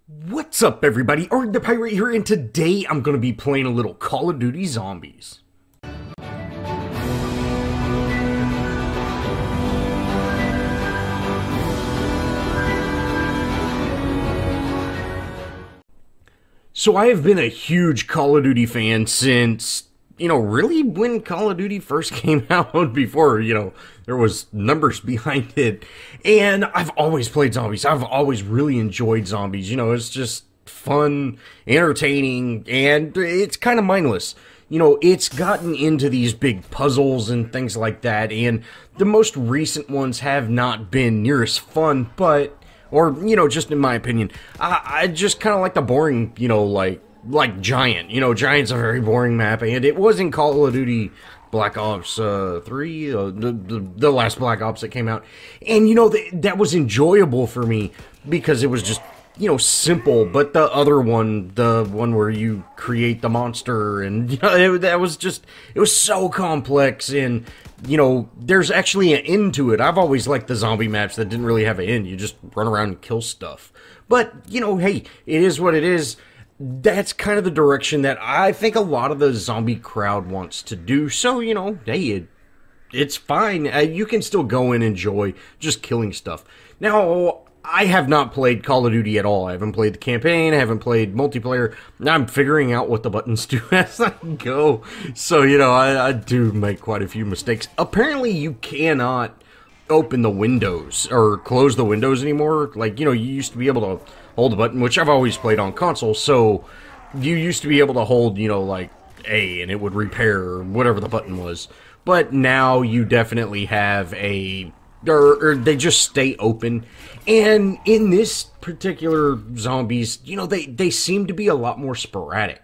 What's up, everybody? Arrg the Pirate here, and today I'm going to be playing a little Call of Duty Zombies. So I have been a huge Call of Duty fan since, really when Call of Duty first came out, before, there was numbers behind it. And I've always played zombies. I've always really enjoyed zombies. It's just fun, entertaining, and it's kind of mindless. It's gotten into these big puzzles and things like that, and the most recent ones have not been near as fun, or, just in my opinion, I just kind of like the boring, like Giant. Giant's a very boring map, and it was in Call of Duty Black Ops 3, the last Black Ops that came out, and, that was enjoyable for me, because it was just, simple. But the other one, the one where you create the monster, and, that was just, it was so complex, and, there's actually an end to it. I've always liked the zombie maps that didn't really have an end. You just run around and kill stuff. But, hey, it is what it is. That's kind of the direction that I think a lot of the zombie crowd wants to do. So, hey, it's fine. You can still go and enjoy just killing stuff. Now, I have not played Call of Duty at all. I haven't played the campaign. I haven't played multiplayer. I'm figuring out what the buttons do as I go. So, I do make quite a few mistakes. Apparently, you cannot open the windows or close the windows anymore. Like, you used to be able to hold the button, which I've always played on console. So, you used to be able to hold, like A, and it would repair or whatever the button was. But now you definitely have or they just stay open. And in this particular zombies, they seem to be a lot more sporadic.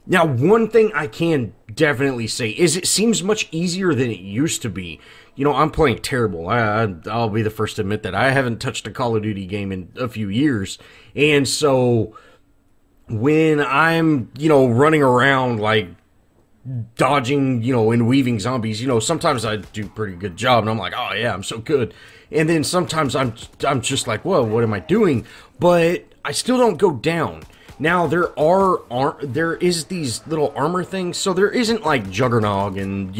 Now, one thing I can definitely say is it seems much easier than it used to be. I'm playing terrible. I'll be the first to admit that. I haven't touched a Call of Duty game in a few years. And so, when I'm, running around, like, dodging, and weaving zombies, sometimes I do a pretty good job, and I'm like, oh yeah, I'm so good. And then sometimes I'm just like, whoa, what am I doing? But I still don't go down. Now, there is these little armor things, so there isn't like Juggernog and,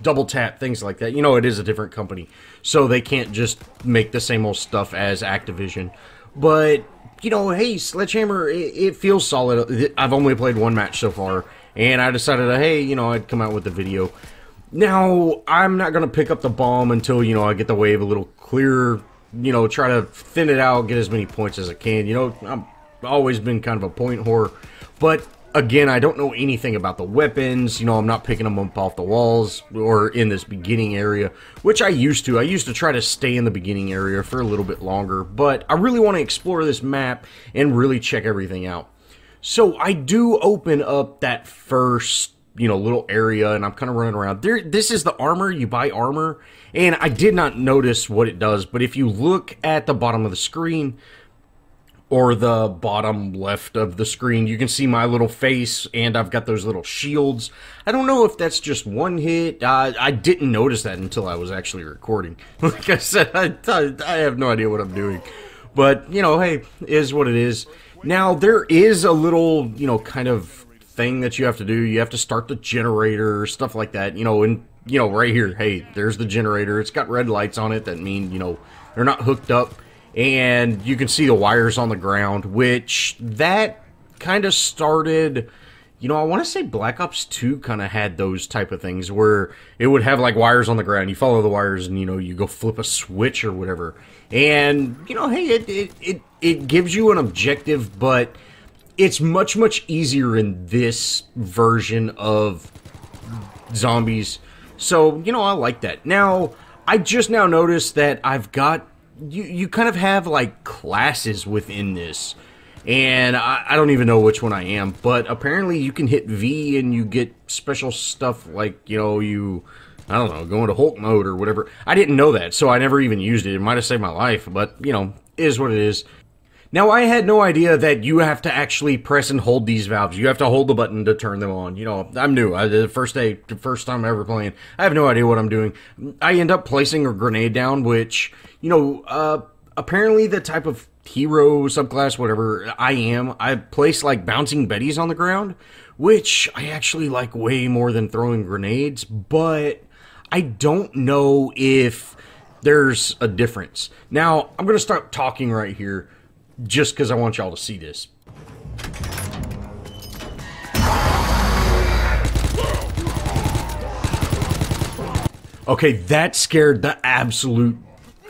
double tap, things like that. It is a different company, so they can't just make the same old stuff as Activision. But, hey, Sledgehammer, it feels solid. I've only played one match so far, and I decided, hey, I'd come out with the video. Now, I'm not going to pick up the bomb until, I get the wave a little clearer, try to thin it out, get as many points as I can. I've always been kind of a point whore. But, again, I don't know anything about the weapons. I'm not picking them up off the walls or in this beginning area, which I used to. I used to try to stay in the beginning area for a little bit longer. But I really want to explore this map and really check everything out. So I do open up that first, little area, and I'm kind of running around. This is the armor. You buy armor, and I did not notice what it does, but if you look at the bottom of the screen, or the bottom left of the screen, you can see my little face, and I've got those little shields. I don't know if that's just one hit. I didn't notice that until I was actually recording. Like I said, I have no idea what I'm doing. But, hey, is what it is. Now, there is a little, kind of thing that you have to do. You have to start the generator, stuff like that, and, right here, hey, there's the generator. It's got red lights on it that mean, they're not hooked up. And you can see the wires on the ground, which that kind of started, I want to say Black Ops 2 kind of had those type of things where it would have like wires on the ground. You follow the wires and, you go flip a switch or whatever. And, hey, it gives you an objective, but it's much, much easier in this version of zombies. So, I like that. Now, I just now noticed that I've got, you kind of have like classes within this. And I don't even know which one I am, but apparently you can hit V and you get special stuff like, I don't know, go into Hulk mode or whatever. I didn't know that, so I never even used it. It might have saved my life, but, is what it is. Now, I had no idea that you have to actually press and hold these valves. You have to hold the button to turn them on. I'm new. The first time ever playing, I have no idea what I'm doing. I end up placing a grenade down, which, apparently the type of hero, subclass, whatever I place like bouncing betties on the ground, which I actually like way more than throwing grenades, but I don't know if there's a difference. Now, I'm going to start talking right here just because I want y'all to see this. Okay, that scared the absolute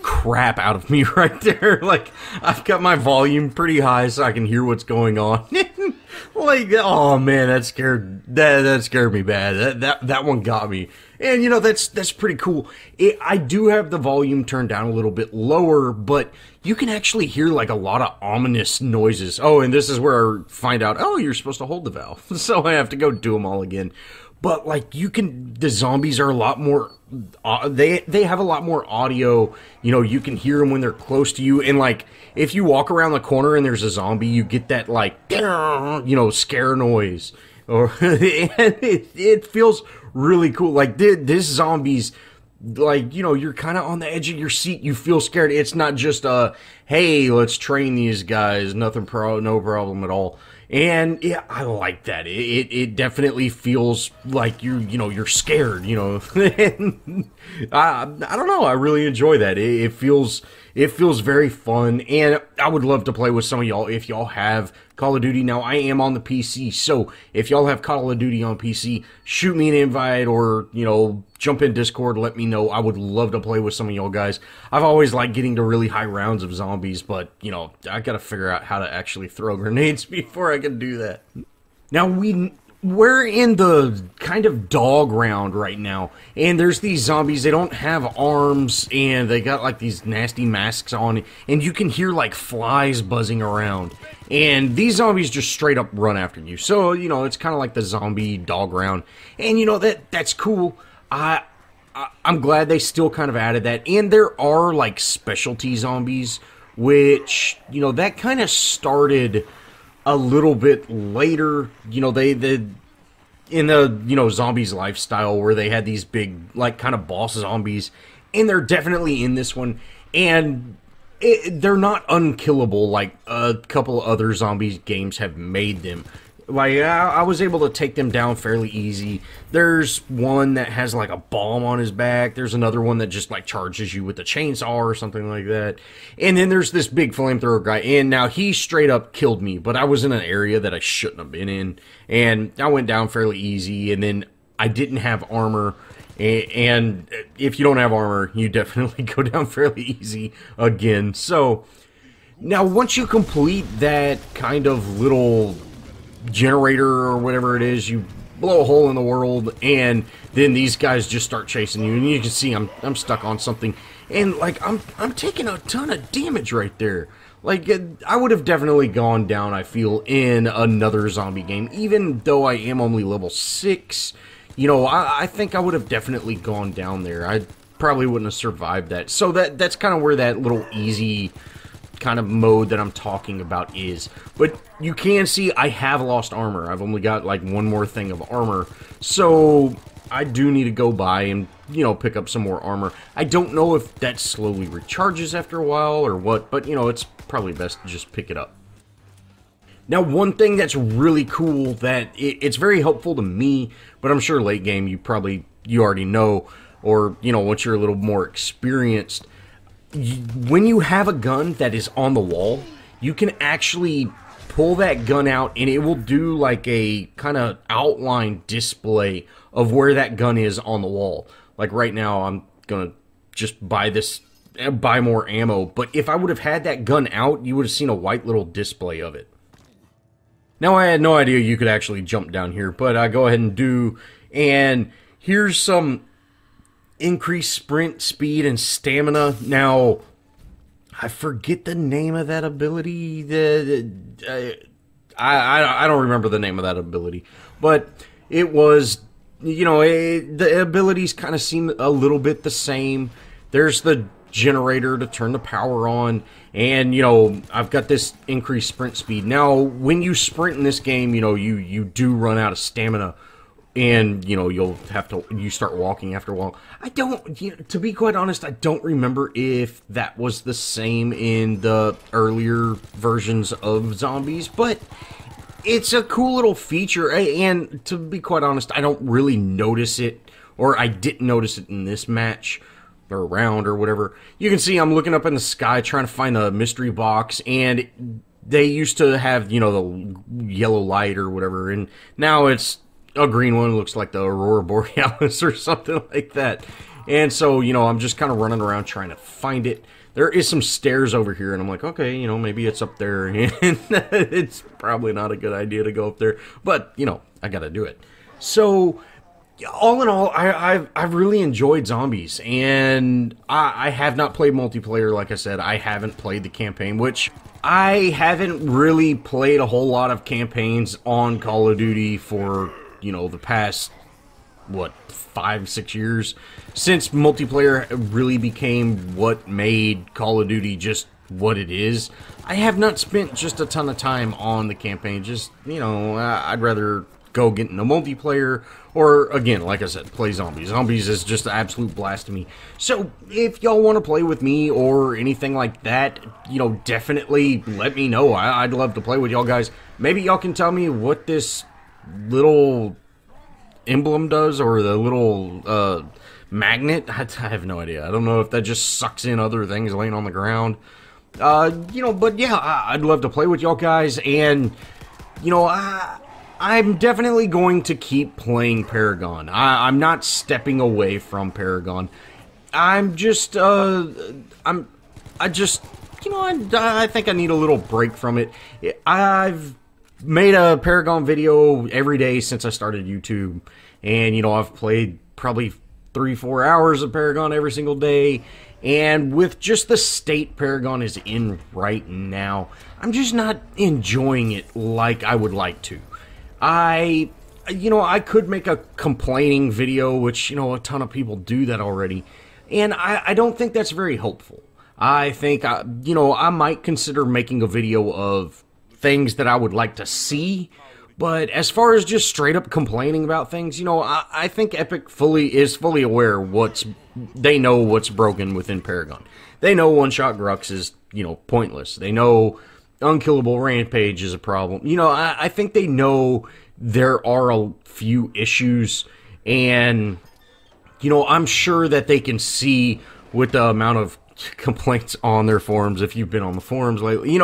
crap out of me right there. Like, I've got my volume pretty high so I can hear what's going on. Like, oh man, that scared me bad. That one got me. And you know, that's pretty cool. I do have the volume turned down a little bit lower, but you can actually hear like a lot of ominous noises. Oh, and this is where I find out, oh, you're supposed to hold the valve. So I have to go do them all again. But like, the zombies are a lot more, they have a lot more audio. You know, you can hear them when they're close to you. And like, if you walk around the corner and there's a zombie, you get that like, you know, scare noise. Or and it feels really cool. Like this zombies, like, you know, you're kind of on the edge of your seat. You feel scared. It's not just hey, let's train these guys. No problem at all. And yeah, I like that. It definitely feels like you're scared, you know. I don't know. I really enjoy that. It feels very fun, and I would love to play with some of y'all if y'all have Call of Duty. Now, I am on the PC, so if y'all have Call of Duty on PC, shoot me an invite or, you know, jump in Discord, let me know. I would love to play with some of y'all guys. I've always liked getting to really high rounds of zombies, but, you know, I gotta figure out how to actually throw grenades before I can do that. Now, we're in the kind of dog round right now, and there's these zombies. They don't have arms, and they got like these nasty masks on, and you can hear like flies buzzing around, and these zombies just straight up run after you. So, you know, it's kind of like the zombie dog round, and you know, that's cool. I'm glad they still kind of added that, and there are like specialty zombies, which, you know, that kind of started a little bit later. You know, they in the, you know, zombies lifestyle where they had these big like kind of boss zombies, and they're definitely in this one, and they're not unkillable like a couple other zombies games have made them. Like, I was able to take them down fairly easy. There's one that has, like, a bomb on his back. There's another one that just, like, charges you with a chainsaw or something like that. And then there's this big flamethrower guy. And now he straight up killed me, but I was in an area that I shouldn't have been in. And I went down fairly easy, and then I didn't have armor. And if you don't have armor, you definitely go down fairly easy again. So, now once you complete that kind of little generator or whatever it is, you blow a hole in the world, and then these guys just start chasing you, and you can see I'm stuck on something, and like I'm taking a ton of damage right there. Like, I would have definitely gone down, I feel, in another zombie game, even though I am only level 6. You know, I think I would have definitely gone down there. I probably wouldn't have survived that. So that's kind of where that little easy kind of mode that I'm talking about is. But you can see I have lost armor. I've only got like one more thing of armor, so I do need to go by and, you know, pick up some more armor. I don't know if that slowly recharges after a while or what, but, you know, it's probably best to just pick it up. Now, one thing that's really cool that it's very helpful to me, but I'm sure late game you already know, or, you know, once you're a little more experienced, when you have a gun that is on the wall, you can actually pull that gun out and it will do like a kind of outline display of where that gun is on the wall. Like right now, I'm gonna just buy more ammo, but if I would have had that gun out, you would have seen a white little display of it. Now, I had no idea you could actually jump down here, but I go ahead and do, and here's some increased sprint speed and stamina. Now, I forget the name of that ability. I don't remember the name of that ability, but it was, you know, the abilities kind of seem a little bit the same. There's the generator to turn the power on, and, you know, I've got this increased sprint speed. Now, when you sprint in this game, you know, you do run out of stamina. and you'll have to start walking after a while. I don't, to be quite honest, I don't remember if that was the same in the earlier versions of Zombies, but it's a cool little feature, and to be quite honest, I don't really notice it, or I didn't notice it in this match, or round, or whatever. You can see I'm looking up in the sky trying to find the mystery box, and they used to have, the yellow light or whatever, and now it's a green one. Looks like the Aurora Borealis or something like that. And so, I'm just kind of running around trying to find it. There is some stairs over here, and I'm like, okay, maybe it's up there, and it's probably not a good idea to go up there, but, I gotta do it. So, all in all, I've really enjoyed Zombies, and I have not played multiplayer. Like I said, I haven't played the campaign, which I haven't really played a whole lot of campaigns on Call of Duty for, the past, 5-6 years, since multiplayer really became what made Call of Duty just what it is. I have not spent just a ton of time on the campaign. Just, I'd rather go get into multiplayer, or again, like I said, play Zombies. Zombies is just an absolute blast to me. So if y'all want to play with me or anything like that, definitely let me know. I'd love to play with y'all guys. Maybe y'all can tell me what this little emblem does, or the little magnet. I have no idea. I don't know if that just sucks in other things laying on the ground. But yeah, I'd love to play with y'all guys, and I'm definitely going to keep playing Paragon. I'm not stepping away from Paragon. I think I need a little break from it. I've made a Paragon video every day since I started YouTube, and I've played probably 3-4 hours of Paragon every single day, and with just the state Paragon is in right now, I'm just not enjoying it like I would like to. I could make a complaining video, which, a ton of people do that already, and I don't think that's very helpful. I think, I might consider making a video of things that I would like to see, but as far as just straight up complaining about things, I think Epic is fully aware they know what's broken within Paragon. They know one-shot Grux is, pointless. They know unkillable Rampage is a problem. I think they know there are a few issues, and, I'm sure that they can see with the amount of complaints on their forums, if you've been on the forums lately,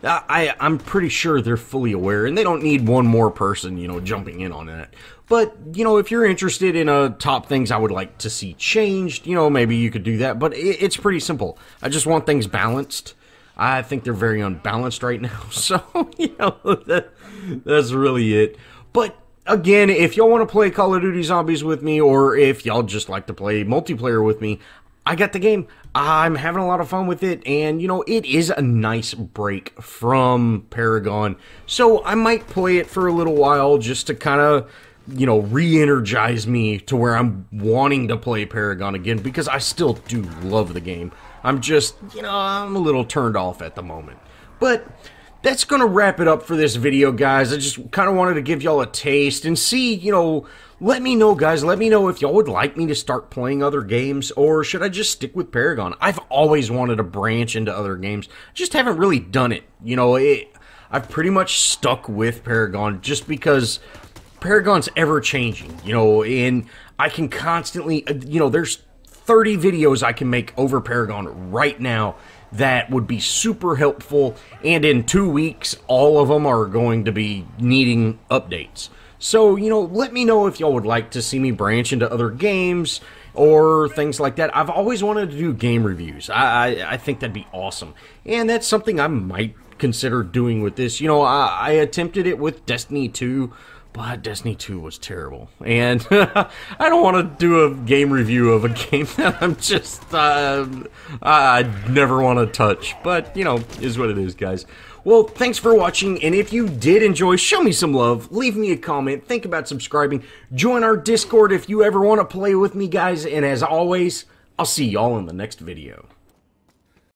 I'm pretty sure they're fully aware, and they don't need one more person, jumping in on that. But, if you're interested in top things I would like to see changed, maybe you could do that, but it's pretty simple. I just want things balanced. I think they're very unbalanced right now, so, that's really it. But, again, if y'all want to play Call of Duty Zombies with me, or if y'all just like to play multiplayer with me, I got the game. I'm having a lot of fun with it, and, it is a nice break from Paragon, so I might play it for a little while just to kind of, re-energize me to where I'm wanting to play Paragon again, because I still do love the game. I'm just, I'm a little turned off at the moment. But that's going to wrap it up for this video, guys. I just kind of wanted to give y'all a taste and see, let me know, guys. Let me know if y'all would like me to start playing other games, or should I just stick with Paragon? I've always wanted to branch into other games. Just haven't really done it. I've pretty much stuck with Paragon just because Paragon's ever-changing, and I can constantly, there's 30 videos I can make over Paragon right now that would be super helpful, and in 2 weeks, all of them are going to be needing updates. So, let me know if y'all would like to see me branch into other games or things like that. I've always wanted to do game reviews. I think that'd be awesome, and that's something I might consider doing with this. I attempted it with Destiny 2, but Destiny 2 was terrible, and I don't want to do a game review of a game that I'm just, I never want to touch, but, is what it is, guys. Well, thanks for watching, and if you did enjoy, show me some love, leave me a comment, think about subscribing, join our Discord if you ever want to play with me, guys, and as always, I'll see y'all in the next video.